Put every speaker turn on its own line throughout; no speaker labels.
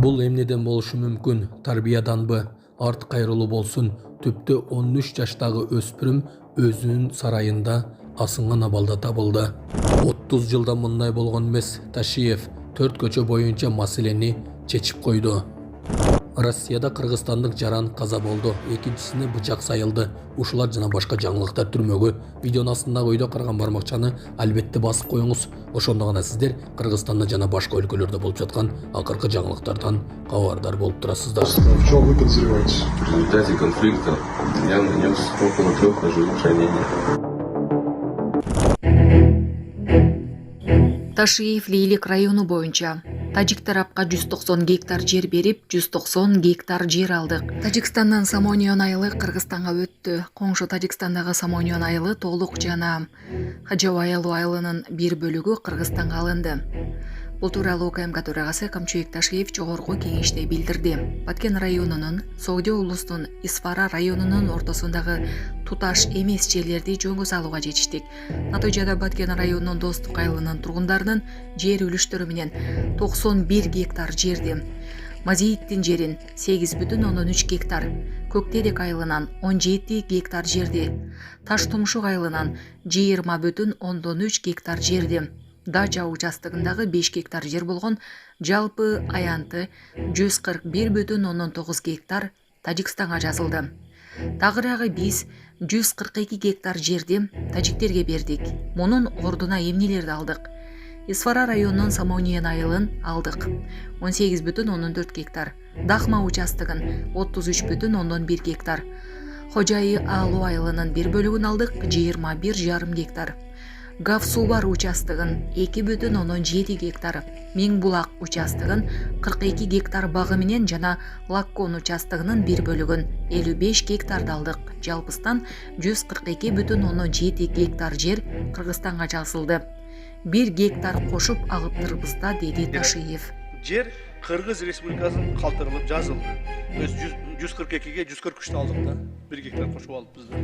Бул эмнеден болушу мүмкүн? Тарбияданбы? Арт кайрылуу болсун. Түптө 13 жаштагы өспүрүм өзүнүн сарайында асынган абалда табылды. 30 жылда мындай болгон эмес. Ташиев 4 көчө боюнча маселени чечип койду. Россияда кыргызстандык жаран каза болду. Экинчисине бычак сайылды. Ушулар жана башка жаңылыктар түрмөгү. Видеонун астындагы үйдө карган бармакчаны албетте басып коюңуз. Ошондо гана сиздер Кыргызстанда жана башка өлкөлөрдө болуп жаткан акыркы жаңылыктардан кабардар болуп турасыздар.
В чем вы подозреваетесь?
В результате конфликта я нанес около 3 ножевых ранений.
Ташиев Лейлик району боюнча тажик тарапка 190 гектар жер берип, 190 гектар жер алдык. Тажикстандан Самонион айылы Кыргызстанга өттү. Коңшу Тажикстандагы Самонион айылы толук жана Хажавайылуу айылынын бир бөлүгү Кыргызстанга алынды. Бул тууралуу УКМК төрагасы Камчыбек Ташиев жогорку кеңеште билдирди. Баткен районунун, Согдо улуснун Исфара районунун ортосундагы туташ эмес жерлерди жөнгө салууга жетиштик. Натыйжада Баткен районунун Достук айылынын тургундарынын жер үлүштөрү менен 91 гектар жерди, Мазииттин жерин 8,3 гектар, Көктерек айылынан 17 гектар жерди, Таш Тумшук айылынан 20,3 гектар жерди, Дача участогындагы 5 гектар жер болгон жалпы аянты 141,9 гектар Тажикстанга жазылды. Тагыраагы биз 142 гектар жерди тажиктерге бердик. Мунун ордуна эмнелерди алдык? Исфара районунун Самонион айылын алдык. 18,4 гектар. Дахма участогын 33,1 гектар. Хожайы Алуу айылынын бир бөлүгүн алдык 21,5 гектар. Гавсубар участогын 2,7 гектар, Миңбулак участогын 42 гектар багы менен жана Лаккон участогынын бир бөлүгүн 55 гектарды алдык. Жалпыстан 142,7 гектар жер Кыргызстанга жазылды. 1 гектар кошуп агыптырбыз да, деди Ташиев.
Жер Кыргыз Республикасынын калтырылып жазылды. Өз 142ге 143 алдык да. 1 гектар кошуп алыппыз да.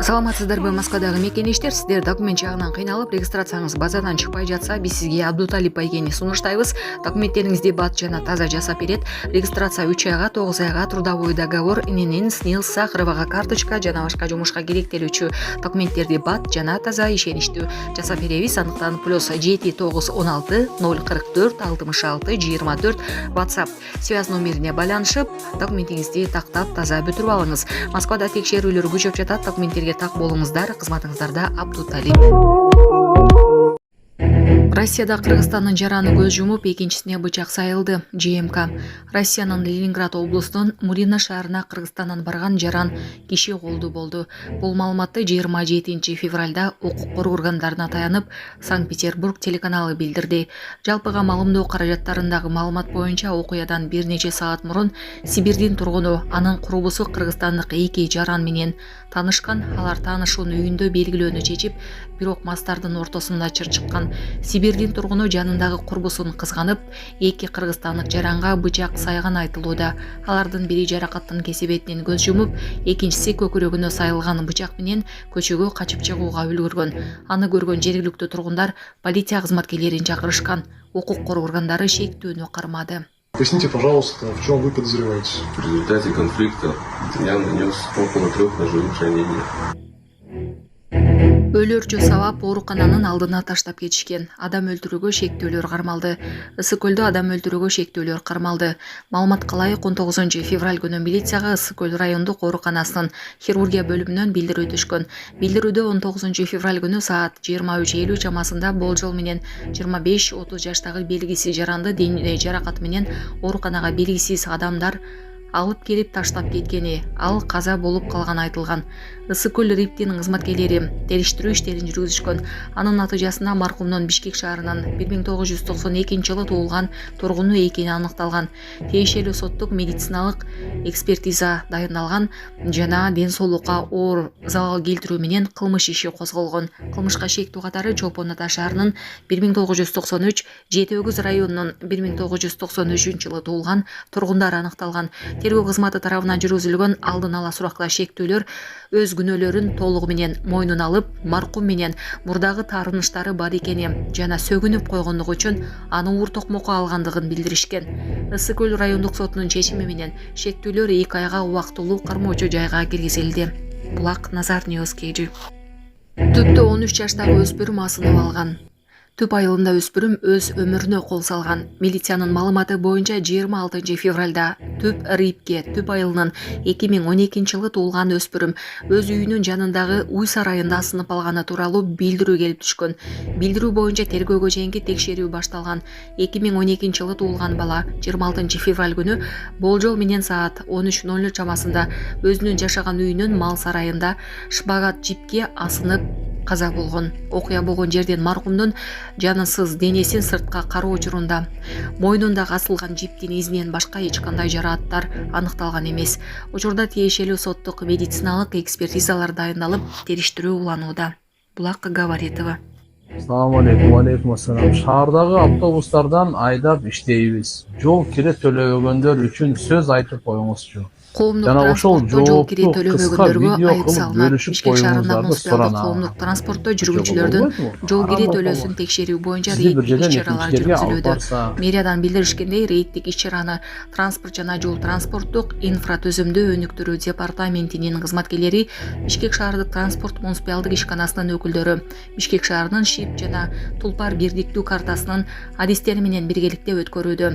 Саламатсыздарбы, Москвадагы мекенештер, сиздер документ жагынан кыйналып, регистрацияңыз базадан чыкпай жатса, биз сизге Абдуталип Байгени сунуштайбыз. Документтериңизди бат жана таза жасап берет. Регистрация 3 айга, 9 айга, трудовой договор, ИНН, СНИЛС, Сахаровага карточка жана башка жумушка керектелүүчү документтерди бат жана таза ишеничтүү жасап беребиз. Андыктан +7 916 044 66 24 WhatsApp связь номерине байланышып, документиңизди тактап таза бүтүрүп алыңыз. Москвада текшерүүлөр күчөп жатат, документтерге так болуңуздар. Кызматыңыздарда Абдуталип. Россияда Кыргызстандын жараны көз жумуп, экинчисине бычак сайылды. ЖМК. Россиянын Ленинград облусунун Мурина шаарына Кыргызстандан барган жаран киши колду болду. Бул маалыматты 27 февралда укук коргоо органдарына таянып, Санкт-Петербург телеканалы билдирди. Жалпыга маалымдоо каражаттарындагы маалымат боюнча окуядан бир нече саат мурун Сибирдин тургуну, анын курбусу кыргызстандык 2 жаран менен танышкан. Алар таанышуун үйүндө белгилөөнү чечип, бирок мастардын ортосунда чырчыккан. Сибирдин тургуну жанындагы курбусун кызганып, 2 кыргызстандык жаранга бычак сайган айтылууда. Алардын бири жаракаттын кесебетинен көз жумуп, экинчиси көкүрөгүнө сайылган бычак менен көчөгө качып чыгууга үлгүргөн. Аны көргөн жергиликтүү тургундар полиция кызматкерлерин чакырышкан. Укук коргоо органдары шектүүнү кармады.
Поясните, пожалуйста, в чем вы подозреваетесь?
В результате конфликта я нанес около 3 ножевых ранений.
Өлөрчү сабап оорукананын алдына таштап кетишкен. Адам өлтүрүүгө шектөөлөр кармалды. Ысык көлдө адам өлтүрүүгө шектөөлөр кармалды. Маалыматка ылайык 19 февраль күнү милицияга Ысык көл райондук ооруканасынын хирургия бөлүмүнөн билдирүү түшкөн. Билдирүүдө 19 февраль күнү саат 23:50 чамасында болжол менен 25-30 жаштагы белгисиз жаранды дене жаракаты менен ооруканага белгисиз адамдар алып келип таштап кеткени, ал каза болуп калганы айтылган. Ысык көл риптинин кызматкерлери териштирүү иштерин жүргүзүшкөн. Анын натыйжасында маркумдун Бишкек шаарынан 1992 туулган тургуну экени аныкталган. Тиешелүү соттук медициналык экспертиза дайындалган жана ден соолукка оор залал келтирүү менен кылмыш иши козголгон. Кылмышка шектүү катары Чолпон Ата шаарынын 1993, Жети Өгүз районунун 1993 туулган тургундары аныкталган. Тергөө кызматы тарабынан жүргүзүлгөн алдын ала сурактар шектүүлөр өз өз күнөөлөрүн толугу менен мойнуна алып, маркум менен мурдагы таарыныштары бар экени жана сөгүнүп койгондугу үчүн аны уур токмокко алгандыгын билдиришкен. Ысык көл райондук сотунун чечими менен шектүүлөр 2 айга убактылуу кармоочу жайга киргизилди. Булак Назар Ньюс KG. Түптө 13 жаштагы өспүрүм асынып алган. Түп айылында өспүрүм өз өмүрүнө кол салган. Милициянын маалыматы боюнча 26 февралда Түп Рипке Түп айылынын 2012-жылы туулган өспүрүм өз үйүнүн жанындагы уй сарайында асынып алганы тууралуу билдирүү келип түшкөн. Билдирүү боюнча тергөөгө чейинки текшерүү башталган. 2012-жылы туулган бала 26 февраль күнү болжол менен саат 13:00 чамасында өзүнүн жашаган үйүнүн мал сарайында шпагат жипке асынып каза болгон. Окуя болгон жерден маркумдун жанысыз денесин сыртка кароо учурунда мойнундагы асылган жиптин изинен башка эч кандай жарааттар аныкталган эмес. Учурда тиешелүү соттук медициналык экспертизалар дайындалып, териштирүү уланууда. Булак Гаваритова.
Assalamu alaikum, alaikum assalam. Шаардагы автобустардан айдап иштейбиз. Жол кире төлөбөгөндөр үчүн сөз айтып коюңузчу.
Коомдук
Жана ошол
транспортто жол кире
жоопту кыска
төлөбөгөндөргө
видео
айып
кылып
салынат.
бөлүшүп
Бишкек шаарында
коюңуздарды
муниципалдык
суранам.
коомдук транспортто жүргүнчүлөрдүн жол кире төлөөсүн текшерүү боюнча
Сизди
рейдтик
бир жерден
иш-чаралар
экинчи жерге алып
жүргүзүлүүдө.
барса,
Мэриядан билдиришкендей, рейдтик иш-чараны транспорт жана жол транспорттук инфратүзүмдү өнүктүрүү департаментинин кызматкерлери, Бишкек шаардык транспорт муниципалдык ишканасынын өкүлдөрү, Бишкек шаарынын ШИП жана Тулпар бирдиктүү картасынын адистери менен биргеликте өткөрүүдө.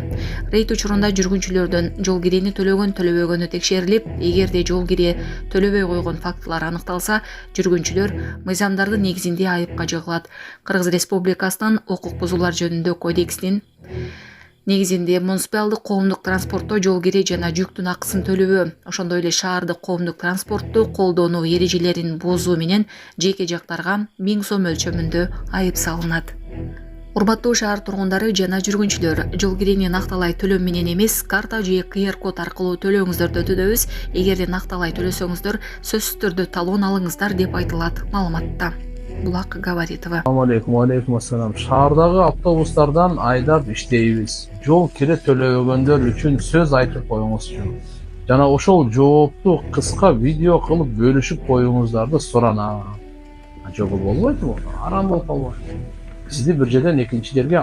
Рейд учурунда жүргүнчүлөрдөн жол кирени төлөгөн төлөбөгөнү текшерилип, эгерде жол кире төлөбөй койгон фактылар аныкталса, жүргүнчүлөр мыйзамдардын негизинде айыпка жыгылат. Кыргыз Республикасынын укук бузуулар жөнүндө кодексинин негизинде муниципалдык коомдук транспортто жол кире жана жүктүн акысын төлөбөө, ошондой эле шаардык коомдук транспортту колдонуу эрежелерин бузуу менен жеке жактарга 1000 сом өлчөмүндө айып салынат. Урматтуу шаар тургундары жана жүргүнчүлөр, жол кирени накталай төлөм менен эмес, карта же QR код аркылуу төлөөңүздөрдү өтүнөбүз. Эгерде накталай төлөсөңүздөр, сөзсүз түрдө талон алыңыздар деп айтылат маалыматта. Булак Гаваритова.
Assalamu alaikum, alaikum assalam. Шаардагы автобустардан айдап иштейбиз. Жол кире төлөбөгөндөр үчүн сөз айтып коюңузчу. Жана ошол жоопту кыска видео кылып бөлүшүп коюңуздарды суранам. Жок болбойт бул, арам болуп калбайбы? Сизди бир жерден экинчи жерге